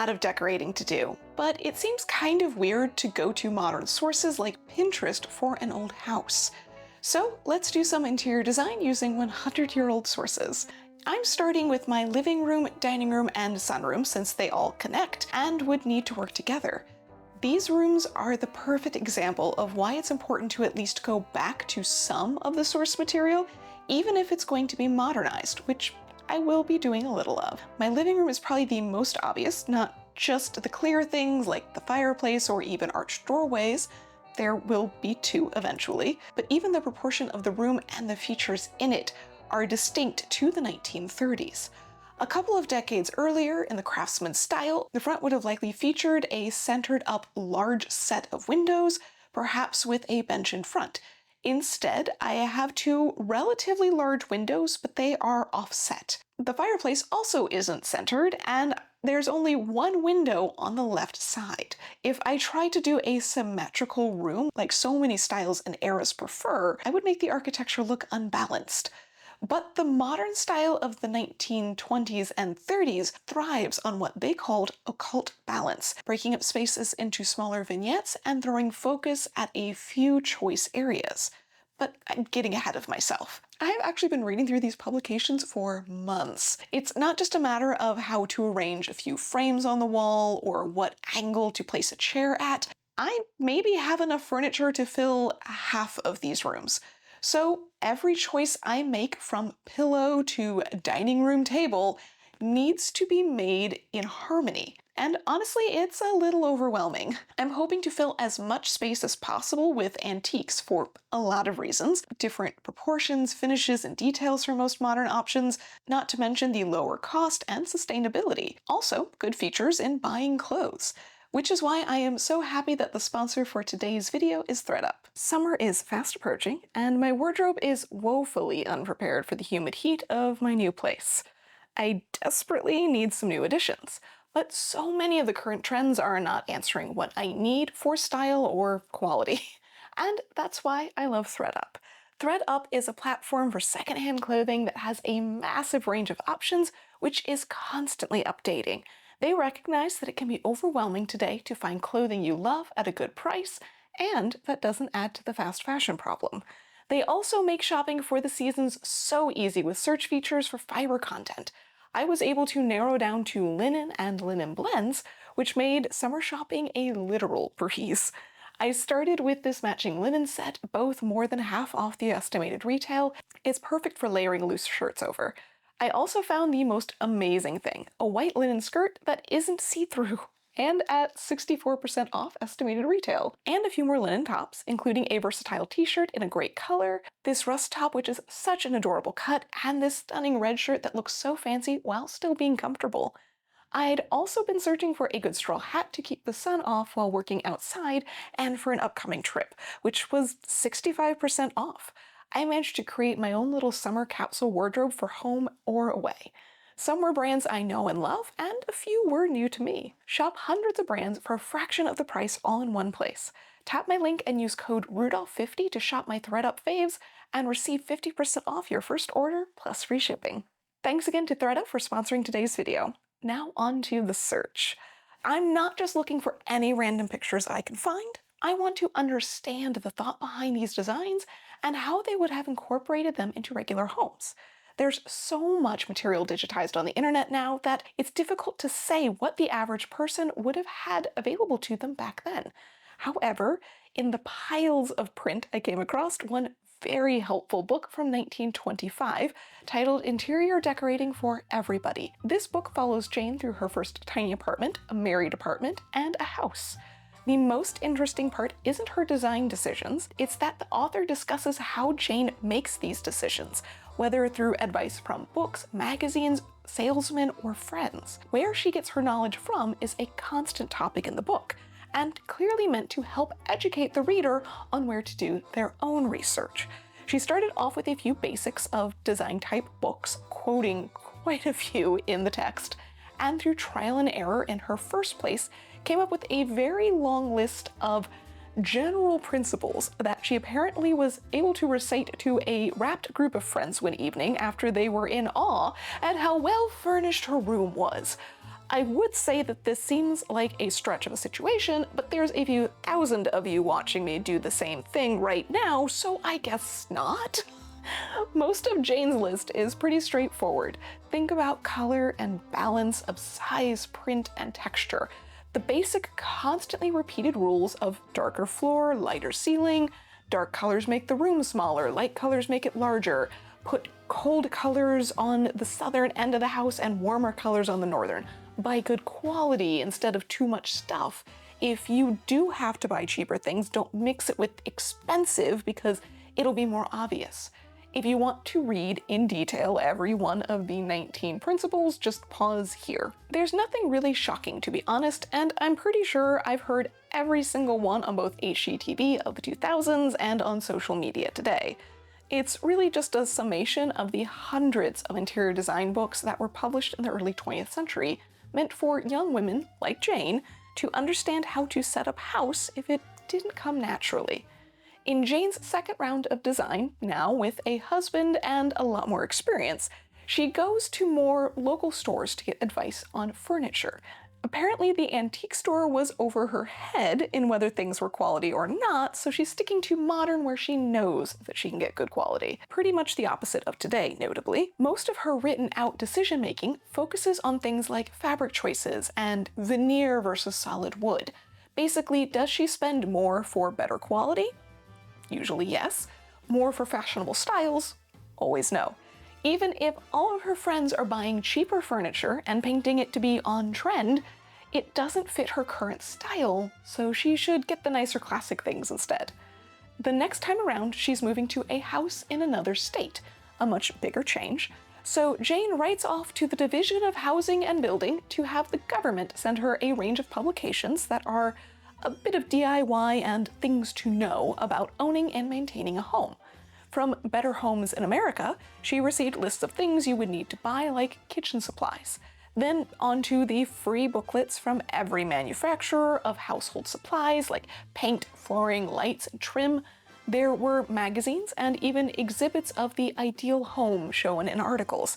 lot of decorating to do, but it seems kind of weird to go to modern sources like Pinterest for an old house. So let's do some interior design using 100-year-old sources. I'm starting with my living room, dining room, and sunroom since they all connect and would need to work together. These rooms are the perfect example of why it's important to at least go back to some of the source material, even if it's going to be modernized, which I will be doing a little of. My living room is probably the most obvious, not just the clear things like the fireplace or even arched doorways. There will be two eventually, but even the proportion of the room and the features in it are distinct to the 1930s. A couple of decades earlier, in the craftsman style, the front would have likely featured a centered up large set of windows, perhaps with a bench in front. Instead, I have two relatively large windows, but they are offset. The fireplace also isn't centered, and there's only one window on the left side. If I try to do a symmetrical room, like so many styles and eras prefer, I would make the architecture look unbalanced. But the modern style of the 1920s and 30s thrives on what they called occult balance, breaking up spaces into smaller vignettes and throwing focus at a few choice areas. But I'm getting ahead of myself. I have actually been reading through these publications for months. It's not just a matter of how to arrange a few frames on the wall or what angle to place a chair at. I maybe have enough furniture to fill half of these rooms. So every choice I make, from pillow to dining room table, needs to be made in harmony. And honestly, it's a little overwhelming. I'm hoping to fill as much space as possible with antiques for a lot of reasons. Different proportions, finishes, and details for most modern options, not to mention the lower cost and sustainability. Also, good features in buying clothes. Which is why I am so happy that the sponsor for today's video is ThredUp. Summer is fast approaching, and my wardrobe is woefully unprepared for the humid heat of my new place. I desperately need some new additions, but so many of the current trends are not answering what I need for style or quality. And that's why I love ThredUp. ThredUp is a platform for secondhand clothing that has a massive range of options, which is constantly updating. They recognize that it can be overwhelming today to find clothing you love at a good price, and that doesn't add to the fast fashion problem. They also make shopping for the seasons so easy with search features for fiber content. I was able to narrow down to linen and linen blends, which made summer shopping a literal breeze. I started with this matching linen set, both more than half off the estimated retail. It's perfect for layering loose shirts over. I also found the most amazing thing, a white linen skirt that isn't see-through, and at 64% off estimated retail, and a few more linen tops, including a versatile t-shirt in a great color, this rust top which is such an adorable cut, and this stunning red shirt that looks so fancy while still being comfortable. I'd also been searching for a good straw hat to keep the sun off while working outside and for an upcoming trip, which was 65% off. I managed to create my own little summer capsule wardrobe for home or away. Some were brands I know and love, and a few were new to me. Shop hundreds of brands for a fraction of the price all in one place. Tap my link and use code Rudolph50 to shop my ThredUp faves and receive 50% off your first order plus free shipping. Thanks again to ThredUp for sponsoring today's video. Now on to the search. I'm not just looking for any random pictures I can find. I want to understand the thought behind these designs and how they would have incorporated them into regular homes. There's so much material digitized on the internet now that it's difficult to say what the average person would have had available to them back then. However, in the piles of print, I came across one very helpful book from 1925 titled Interior Decorating for Everybody. This book follows Jane through her first tiny apartment, a married apartment, and a house. The most interesting part isn't her design decisions, it's that the author discusses how Jane makes these decisions, whether through advice from books, magazines, salesmen, or friends. Where she gets her knowledge from is a constant topic in the book, and clearly meant to help educate the reader on where to do their own research. She started off with a few basics of design type books, quoting quite a few in the text, and through trial and error in her first place, came up with a very long list of general principles that she apparently was able to recite to a rapt group of friends one evening after they were in awe at how well furnished her room was. I would say that this seems like a stretch of a situation, but there's a few thousand of you watching me do the same thing right now, so I guess not. Most of Jane's list is pretty straightforward. Think about color and balance of size, print, and texture. The basic, constantly repeated rules of darker floor, lighter ceiling, dark colors make the room smaller, light colors make it larger, put cold colors on the southern end of the house and warmer colors on the northern. Buy good quality instead of too much stuff. If you do have to buy cheaper things, don't mix it with expensive because it'll be more obvious. If you want to read in detail every one of the 19 principles, just pause here. There's nothing really shocking, to be honest, and I'm pretty sure I've heard every single one on both HGTV of the 2000s and on social media today. It's really just a summation of the hundreds of interior design books that were published in the early 20th century, meant for young women, like Jane, to understand how to set up house if it didn't come naturally. In Jane's second round of design, now with a husband and a lot more experience, she goes to more local stores to get advice on furniture. Apparently the antique store was over her head in whether things were quality or not, so she's sticking to modern where she knows that she can get good quality. Pretty much the opposite of today, notably. Most of her written out decision-making focuses on things like fabric choices and veneer versus solid wood. Basically, does she spend more for better quality? Usually yes. More for fashionable styles? Always no. Even if all of her friends are buying cheaper furniture and painting it to be on trend, it doesn't fit her current style, so she should get the nicer classic things instead. The next time around, she's moving to a house in another state, a much bigger change, so Jane writes off to the Division of Housing and Building to have the government send her a range of publications that are a bit of DIY and things to know about owning and maintaining a home. From Better Homes in America, she received lists of things you would need to buy, like kitchen supplies. Then onto the free booklets from every manufacturer of household supplies, like paint, flooring, lights, and trim. There were magazines and even exhibits of the ideal home shown in articles.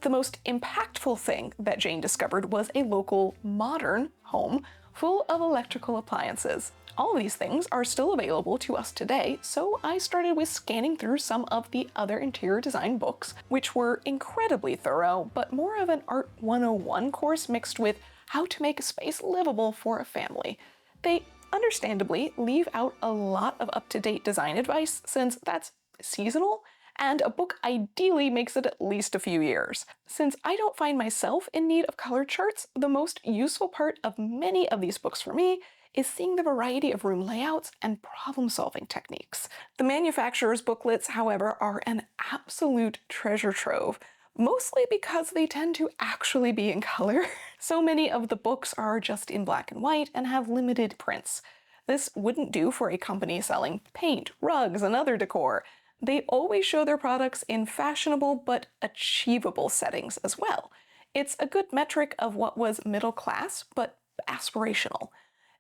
The most impactful thing that Jane discovered was a local modern home full of electrical appliances. All of these things are still available to us today, so I started with scanning through some of the other interior design books, which were incredibly thorough, but more of an Art 101 course mixed with how to make a space livable for a family. They understandably leave out a lot of up-to-date design advice, since that's seasonal, and a book ideally makes it at least a few years. Since I don't find myself in need of color charts, the most useful part of many of these books for me is seeing the variety of room layouts and problem-solving techniques. The manufacturer's booklets, however, are an absolute treasure trove, mostly because they tend to actually be in color. So many of the books are just in black and white and have limited prints. This wouldn't do for a company selling paint, rugs, and other decor. They always show their products in fashionable but achievable settings as well. It's a good metric of what was middle class but aspirational.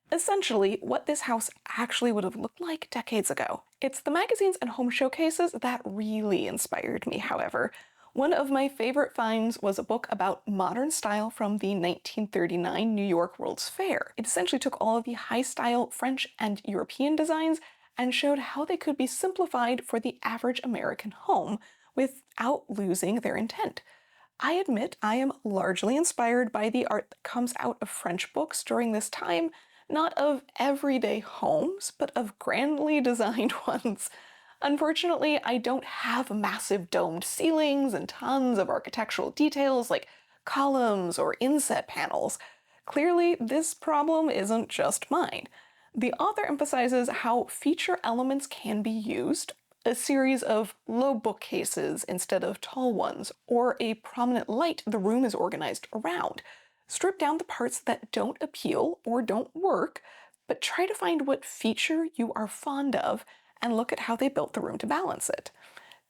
Essentially, what this house actually would have looked like decades ago. It's the magazines and home showcases that really inspired me, however. One of my favorite finds was a book about modern style from the 1939 New York World's Fair. It essentially took all of the high-style French and European designs and showed how they could be simplified for the average American home without losing their intent. I admit I am largely inspired by the art that comes out of French books during this time, not of everyday homes, but of grandly designed ones. Unfortunately, I don't have massive domed ceilings and tons of architectural details like columns or inset panels. Clearly, this problem isn't just mine. The author emphasizes how feature elements can be used, a series of low bookcases instead of tall ones, or a prominent light the room is organized around. Strip down the parts that don't appeal or don't work, but try to find what feature you are fond of and look at how they built the room to balance it.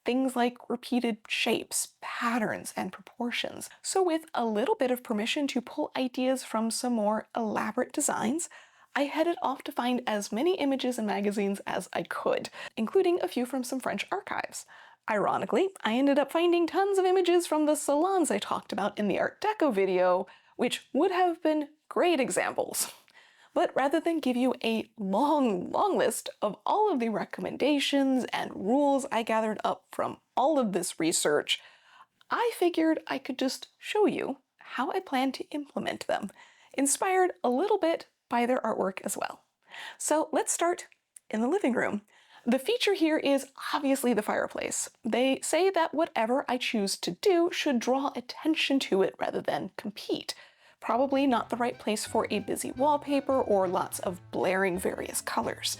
Things like repeated shapes, patterns, and proportions. So with a little bit of permission to pull ideas from some more elaborate designs, I headed off to find as many images and magazines as I could, including a few from some French archives. Ironically, I ended up finding tons of images from the salons I talked about in the Art Deco video, which would have been great examples. But rather than give you a long list of all of the recommendations and rules I gathered up from all of this research, I figured I could just show you how I plan to implement them, inspired a little bit by their artwork as well. So let's start in the living room. The feature here is obviously the fireplace. They say that whatever I choose to do should draw attention to it rather than compete. Probably not the right place for a busy wallpaper or lots of blaring various colors.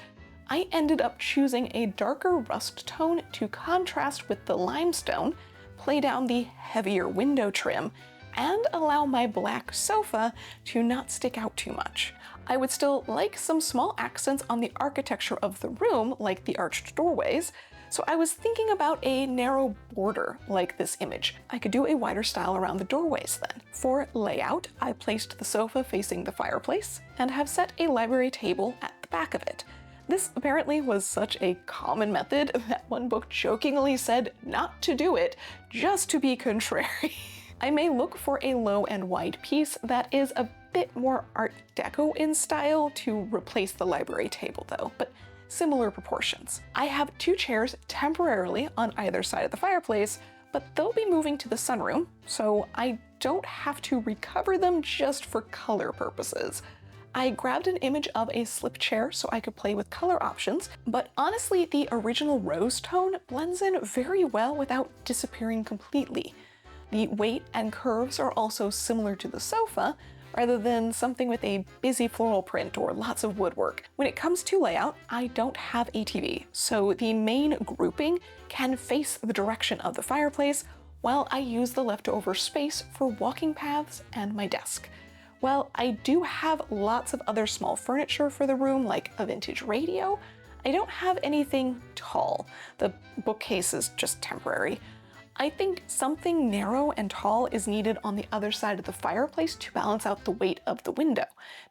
I ended up choosing a darker rust tone to contrast with the limestone, play down the heavier window trim, and allow my black sofa to not stick out too much. I would still like some small accents on the architecture of the room, like the arched doorways, so I was thinking about a narrow border like this image. I could do a wider style around the doorways then. For layout, I placed the sofa facing the fireplace and have set a library table at the back of it. This apparently was such a common method that one book jokingly said not to do it, just to be contrary. I may look for a low and wide piece that is a bit more Art Deco in style to replace the library table though, but similar proportions. I have 2 chairs temporarily on either side of the fireplace, but they'll be moving to the sunroom, so I don't have to recover them just for color purposes. I grabbed an image of a slip chair so I could play with color options, but honestly the original rose tone blends in very well without disappearing completely. The weight and curves are also similar to the sofa, rather than something with a busy floral print or lots of woodwork. When it comes to layout, I don't have a TV, so the main grouping can face the direction of the fireplace, while I use the leftover space for walking paths and my desk. While I do have lots of other small furniture for the room, like a vintage radio, I don't have anything tall. The bookcase is just temporary. I think something narrow and tall is needed on the other side of the fireplace to balance out the weight of the window.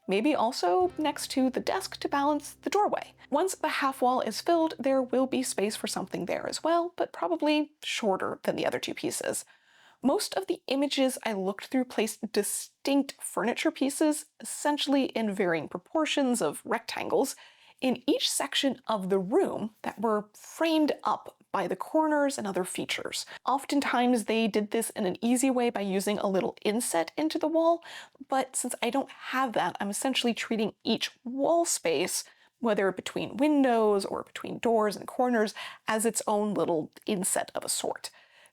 Maybe also next to the desk to balance the doorway. Once the half wall is filled, there will be space for something there as well, but probably shorter than the other 2 pieces. Most of the images I looked through placed distinct furniture pieces, essentially in varying proportions of rectangles, in each section of the room that were framed up by the corners and other features. Oftentimes they did this in an easy way by using a little inset into the wall, but since I don't have that, I'm essentially treating each wall space, whether between windows or between doors and corners, as its own little inset of a sort.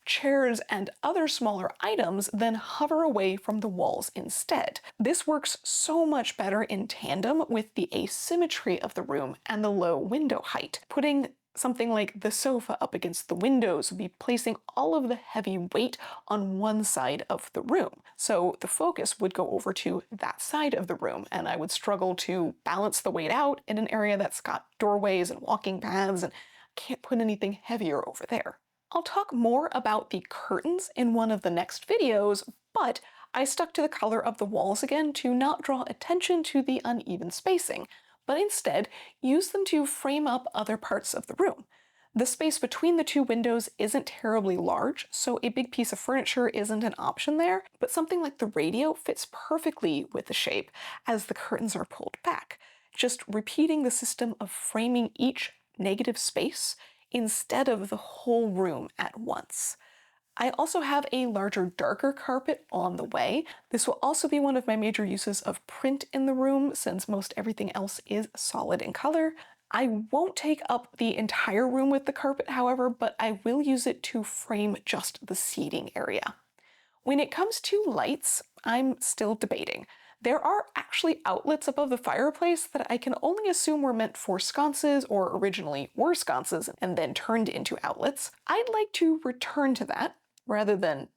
Chairs and other smaller items then hover away from the walls instead. This works so much better in tandem with the asymmetry of the room and the low window height. Putting something like the sofa up against the windows would be placing all of the heavy weight on one side of the room. So the focus would go over to that side of the room, and I would struggle to balance the weight out in an area that's got doorways and walking paths, and can't put anything heavier over there. I'll talk more about the curtains in one of the next videos, but I stuck to the color of the walls again to not draw attention to the uneven spacing, but instead use them to frame up other parts of the room. The space between the 2 windows isn't terribly large, so a big piece of furniture isn't an option there, but something like the radio fits perfectly with the shape as the curtains are pulled back, just repeating the system of framing each negative space instead of the whole room at once. I also have a larger, darker carpet on the way. This will also be one of my major uses of print in the room, since most everything else is solid in color. I won't take up the entire room with the carpet, however, but I will use it to frame just the seating area. When it comes to lights, I'm still debating. There are actually outlets above the fireplace that I can only assume were meant for sconces, or originally were sconces and then turned into outlets. I'd like to return to that, rather than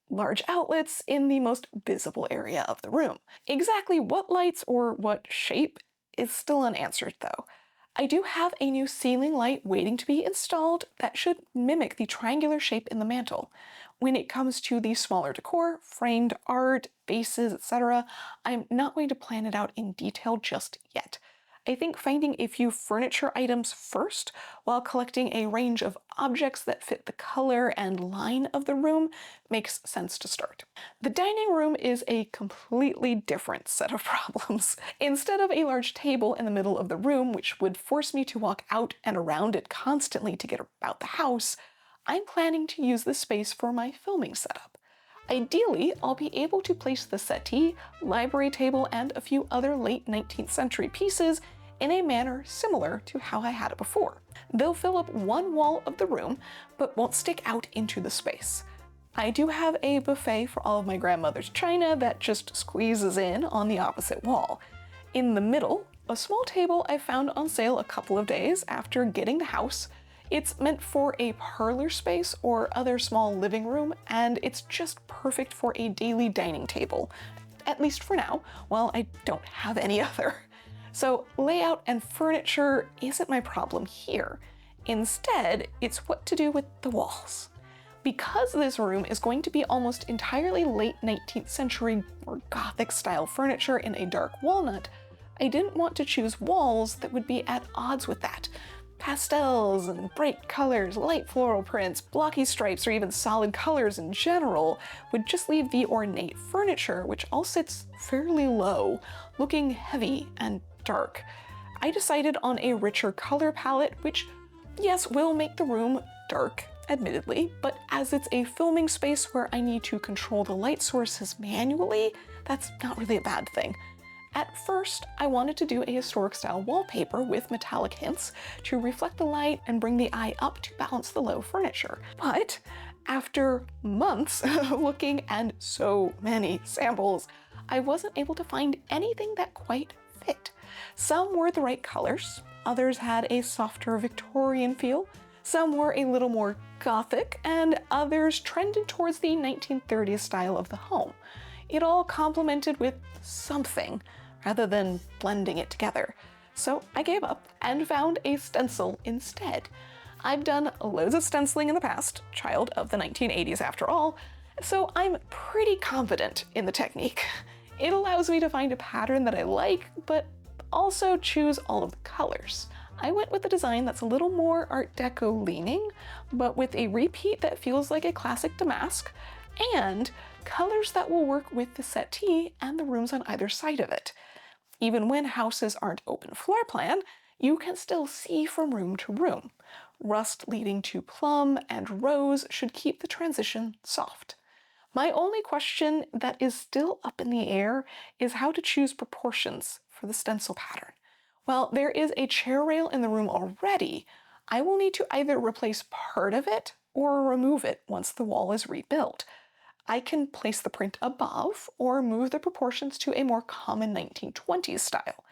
large outlets in the most visible area of the room. Exactly what lights or what shape is still unanswered though. I do have a new ceiling light waiting to be installed that should mimic the triangular shape in the mantel. When it comes to the smaller decor, framed art, vases, etc., I'm not going to plan it out in detail just yet. I think finding a few furniture items first, while collecting a range of objects that fit the color and line of the room, makes sense to start. The dining room is a completely different set of problems. Instead of a large table in the middle of the room, which would force me to walk out and around it constantly to get about the house, I'm planning to use this space for my filming setup. Ideally, I'll be able to place the settee, library table, and a few other late 19th century pieces in a manner similar to how I had it before. They'll fill up one wall of the room, but won't stick out into the space. I do have a buffet for all of my grandmother's china that just squeezes in on the opposite wall. In the middle, a small table I found on sale a couple of days after getting the house. It's meant for a parlor space or other small living room, and it's just perfect for a daily dining table, at least for now, while I don't have any other. So layout and furniture isn't my problem here. Instead, it's what to do with the walls. Because this room is going to be almost entirely late 19th century or Gothic style furniture in a dark walnut, I didn't want to choose walls that would be at odds with that. Pastels and bright colors, light floral prints, blocky stripes, or even solid colors in general would just leave the ornate furniture, which all sits fairly low, looking heavy and dark. I decided on a richer color palette, which, yes, will make the room dark, admittedly, but as it's a filming space where I need to control the light sources manually, that's not really a bad thing. At first, I wanted to do a historic style wallpaper with metallic hints to reflect the light and bring the eye up to balance the low furniture. But after months of looking and so many samples, I wasn't able to find anything that quite fit. Some were the right colors, others had a softer Victorian feel, some were a little more Gothic, and others trended towards the 1930s style of the home. It all complemented with something, rather than blending it together. So I gave up and found a stencil instead. I've done loads of stenciling in the past, child of the 1980s after all, so I'm pretty confident in the technique. It allows me to find a pattern that I like, but also choose all of the colors. I went with a design that's a little more Art Deco leaning, but with a repeat that feels like a classic damask, and colors that will work with the settee and the rooms on either side of it. Even when houses aren't open floor plan, you can still see from room to room. Rust leading to plum and rose should keep the transition soft. My only question that is still up in the air is how to choose proportions for the stencil pattern. While there is a chair rail in the room already, I will need to either replace part of it or remove it once the wall is rebuilt. I can place the print above or move the proportions to a more common 1920s style.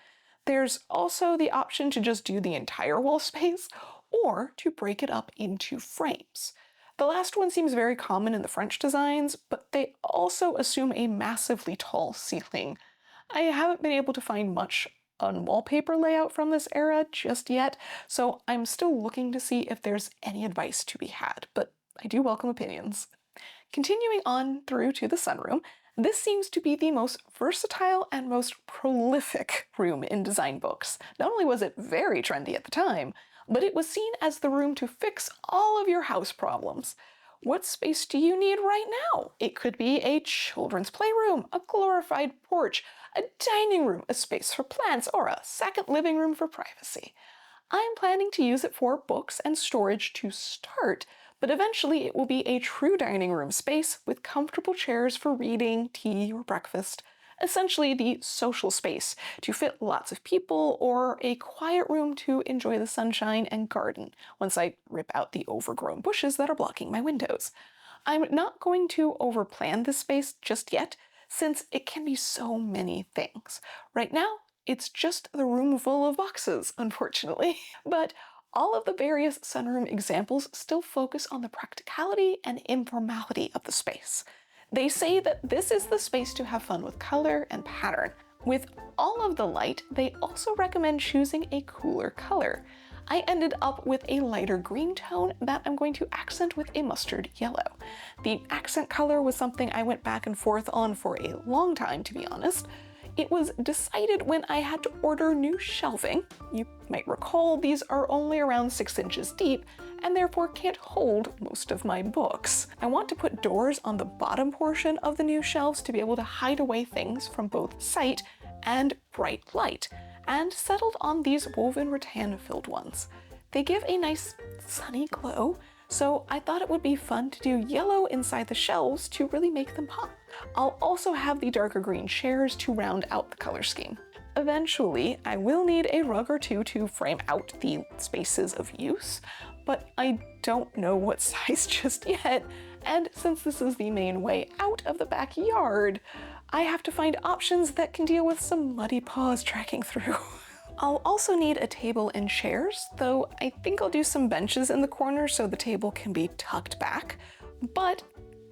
There's also the option to just do the entire wall space or to break it up into frames. The last one seems very common in the French designs, but they also assume a massively tall ceiling. I haven't been able to find much on wallpaper layout from this era just yet, so I'm still looking to see if there's any advice to be had, but I do welcome opinions. Continuing on through to the sunroom, this seems to be the most versatile and most prolific room in design books. Not only was it very trendy at the time, but it was seen as the room to fix all of your house problems. What space do you need right now? It could be a children's playroom, a glorified porch, a dining room, a space for plants, or a second living room for privacy. I'm planning to use it for books and storage to start, but eventually it will be a true dining room space with comfortable chairs for reading, tea, or breakfast. Essentially the social space to fit lots of people, or a quiet room to enjoy the sunshine and garden once I rip out the overgrown bushes that are blocking my windows. I'm not going to overplan this space just yet, since it can be so many things. Right now, it's just the room full of boxes, unfortunately. But all of the various sunroom examples still focus on the practicality and informality of the space. They say that this is the space to have fun with color and pattern. With all of the light, they also recommend choosing a cooler color. I ended up with a lighter green tone that I'm going to accent with a mustard yellow. The accent color was something I went back and forth on for a long time, to be honest. It was decided when I had to order new shelving. You might recall these are only around 6 inches deep and therefore can't hold most of my books. I want to put doors on the bottom portion of the new shelves to be able to hide away things from both sight and bright light, and settled on these woven rattan-filled ones. They give a nice sunny glow, so I thought it would be fun to do yellow inside the shelves to really make them pop. I'll also have the darker green chairs to round out the color scheme. Eventually, I will need a rug or two to frame out the spaces of use, but I don't know what size just yet, and since this is the main way out of the backyard, I have to find options that can deal with some muddy paws tracking through. I'll also need a table and chairs, though I think I'll do some benches in the corner so the table can be tucked back, but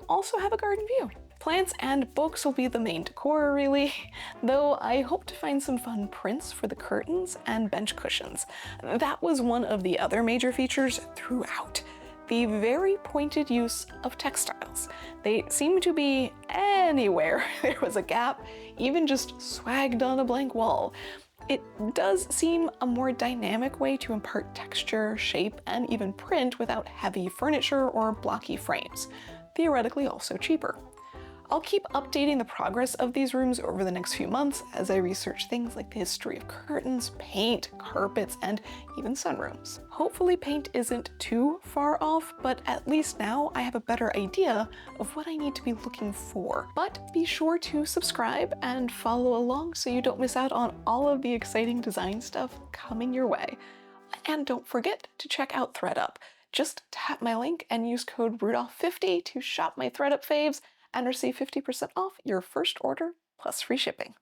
also have a garden view. Plants and books will be the main decor, really, though I hope to find some fun prints for the curtains and bench cushions. That was one of the other major features throughout. The very pointed use of textiles. They seem to be anywhere there was a gap, even just swagged on a blank wall. It does seem a more dynamic way to impart texture, shape, and even print without heavy furniture or blocky frames. Theoretically also cheaper. I'll keep updating the progress of these rooms over the next few months as I research things like the history of curtains, paint, carpets, and even sunrooms. Hopefully paint isn't too far off, but at least now I have a better idea of what I need to be looking for. But be sure to subscribe and follow along so you don't miss out on all of the exciting design stuff coming your way. And don't forget to check out ThredUp. Just tap my link and use code Rudolph50 to shop my ThredUp faves and receive 50% off your first order plus free shipping.